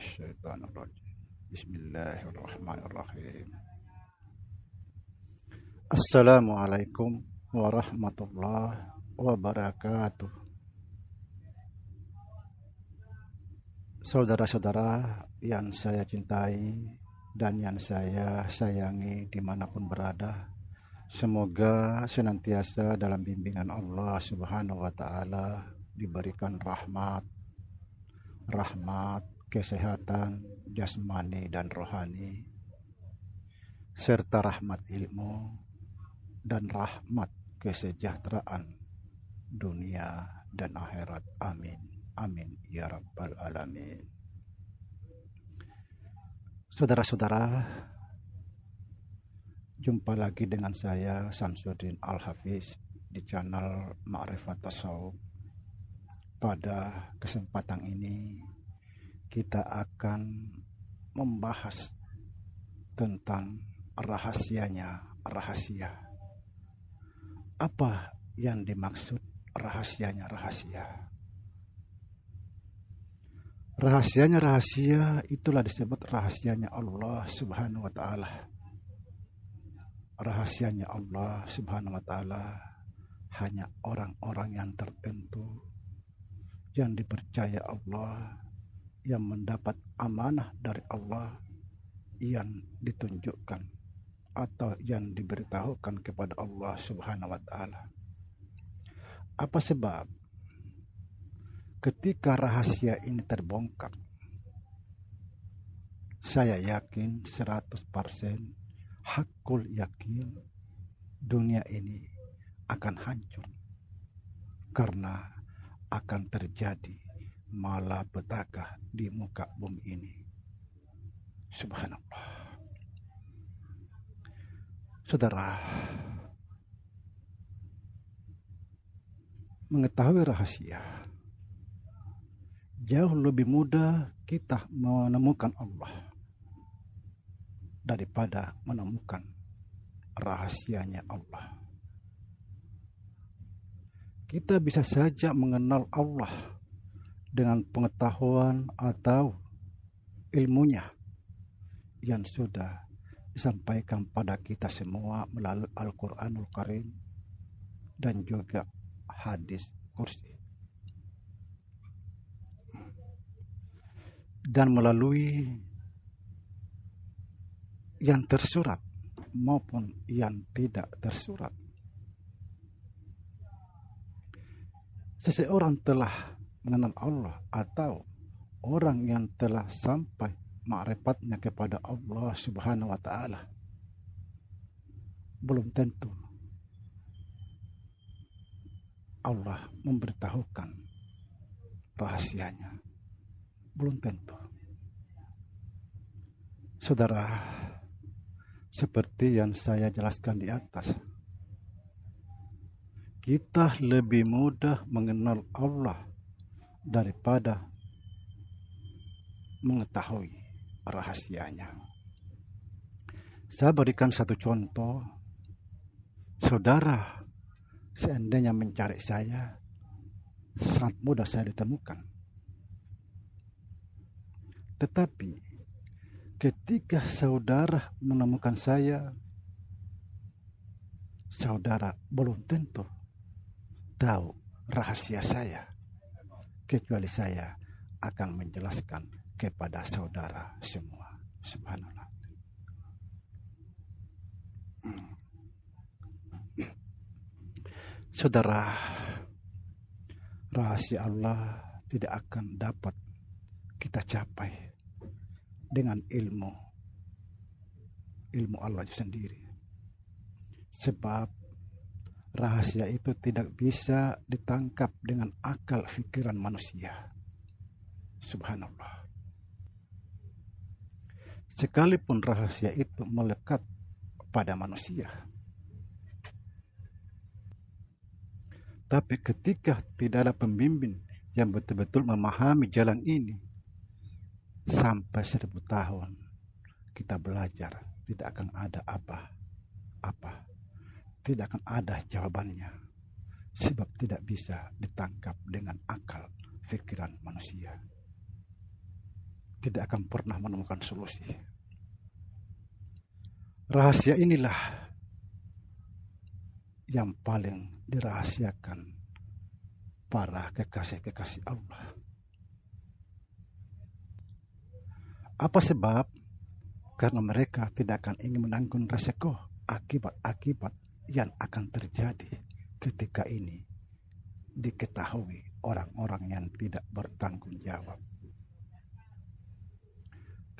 minasyaitonirrajim. Bismillahirrahmanirrahim. Assalamualaikum warahmatullahi wabarakatuh. Saudara-saudara yang saya cintai dan yang saya sayangi dimanapun berada, semoga senantiasa dalam bimbingan Allah Subhanahu wa Ta'ala diberikan rahmat, kesehatan jasmani dan rohani, serta rahmat ilmu dan rahmat kesejahteraan dunia dan akhirat. Amin. Amin ya rabbal alamin. Saudara-saudara, jumpa lagi dengan saya Samsudin Al-Hafiz di channel Ma'rifat Tasawuf. Pada kesempatan ini kita akan membahas tentang rahasia. Apa yang dimaksud rahasianya rahasia? Rahasia itulah disebut rahasianya Allah Subhanahu wa Ta'ala. Rahasianya Allah Subhanahu wa Ta'ala hanya orang-orang yang tertentu, yang dipercaya Allah, yang mendapat amanah dari Allah, yang ditunjukkan atau yang diberitahukan kepada Allah Subhanahu wa Ta'ala. Apa sebab ketika rahasia ini terbongkar, saya yakin 100%, hakul yakin, dunia ini akan hancur karena akan terjadi malapetaka di muka bumi ini. Subhanallah. Saudara, mengetahui rahasia jauh lebih mudah kita menemukan Allah daripada menemukan rahasianya Allah. Kita bisa saja mengenal Allah dengan pengetahuan atau ilmunya yang sudah disampaikan pada kita semua melalui Al-Quranul Karim dan juga hadis kursi, dan melalui yang tersurat maupun yang tidak tersurat. Seseorang telah mengenal Allah atau orang yang telah sampai ma'rifatnya kepada Allah Subhanahu wa Ta'ala, belum tentu Allah memberitahukan rahasianya. Belum tentu. Saudara, seperti yang saya jelaskan di atas, kita lebih mudah mengenal Allah daripada mengetahui rahasianya. Saya berikan satu contoh. Saudara, seandainya mencari saya, sangat mudah saya ditemukan. Tetapi ketika saudara menemukan saya, saudara belum tentu tahu rahasia saya, kecuali saya akan menjelaskan kepada saudara semua. Subhanallah. Saudara, rahasia Allah tidak akan dapat kita capai dengan ilmu Allah sendiri. Sebab rahasia itu tidak bisa ditangkap dengan akal pikiran manusia. Subhanallah. Sekalipun rahasia itu melekat pada manusia, tapi ketika tidak ada pembimbing yang betul-betul memahami jalan ini, sampai 1000 tahun kita belajar, tidak akan ada apa-apa. Tidak akan ada jawabannya. Sebab tidak bisa. bisa ditangkap dengan akal pikiran manusia. Subhanallah. Saudara, rahasia Allah tidak akan dapat kita capai dengan ilmu Allah sendiri. Sebab rahasia itu tidak bisa ditangkap dengan akal pikiran manusia. Sekalipun rahasia itu melekat pada manusia, tapi ketika tidak ada pembimbing yang betul-betul memahami jalan ini, sampai 1000 tahun kita belajar, tidak akan ada apa-apa. Tidak akan ada jawabannya. Sebab tidak bisa ditangkap dengan akal pikiran manusia. tidak akan pernah menemukan solusi. Rahasia inilah yang paling dirahasiakan para kekasih-kekasih Allah. Apa sebab? Karena mereka tidak akan ingin menanggung resiko akibat-akibat yang akan terjadi ketika ini diketahui orang-orang yang tidak bertanggung jawab.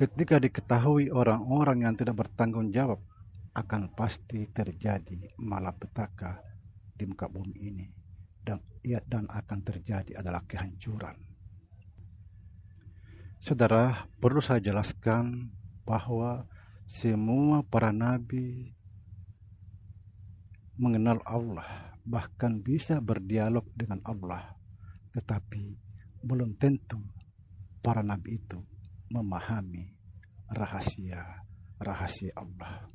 Ketika diketahui orang-orang yang tidak bertanggung jawab, akan pasti terjadi malapetaka di muka bumi ini, dan akan terjadi adalah kehancuran. Saudara, perlu saya jelaskan bahwa semua para nabi mengenal Allah, bahkan bisa berdialog dengan Allah, tetapi belum tentu para nabi itu memahami rahasia Allah.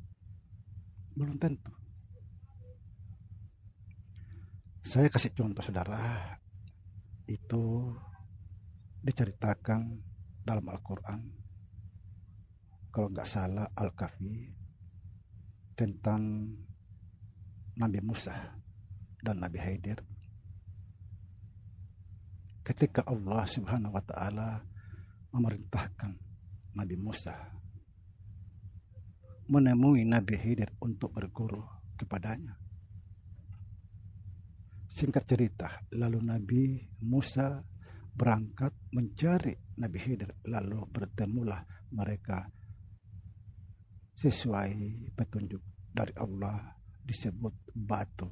Belum tentu. Saya kasih contoh, saudara. Itu diceritakan dalam Al-Quran, kalau nggak salah Al-Kahfi, tentang Nabi Musa dan Nabi Khidir. Ketika Allah Subhanahu wa Ta'ala memerintahkan Nabi Musa menemui Nabi Khidir untuk berguru kepadanya. Singkat cerita, lalu Nabi Musa berangkat mencari Nabi Khidir, lalu bertemulah mereka sesuai petunjuk dari Allah, disebut batu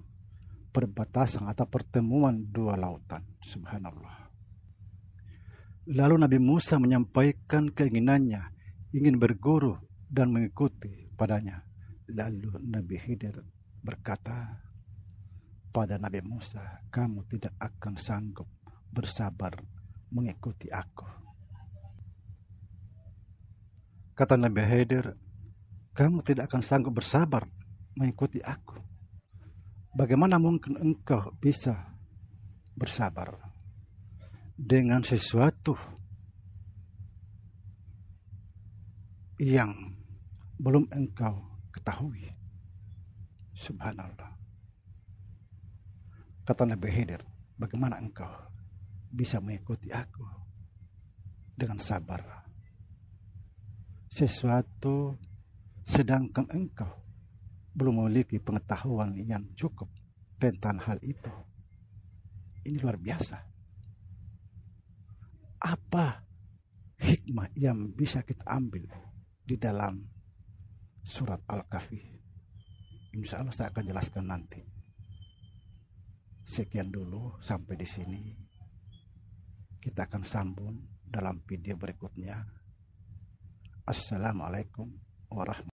perbatasan atau pertemuan dua lautan. Subhanallah. Lalu Nabi Musa menyampaikan keinginannya, ingin berguru dan mengikuti padanya. Lalu Nabi Khidir berkata pada Nabi Musa, kamu tidak akan sanggup bersabar mengikuti aku. Kata Nabi Khidir, kamu tidak akan sanggup bersabar mengikuti aku. Bagaimana mungkin engkau bisa bersabar dengan sesuatu yang belum engkau ketahui? Subhanallah. Kata Nabi Khidir, bagaimana engkau bisa mengikuti aku dengan sabar sesuatu sedangkan engkau belum memiliki pengetahuan yang cukup tentang hal itu? Ini luar biasa. Apa hikmah yang bisa kita ambil di dalam surat Al-Kahfi? Insya Allah saya akan jelaskan nanti. Sekian dulu, sampai di sini. Kita akan sambung dalam video berikutnya. Assalamualaikum warahmatullahi wabarakatuh.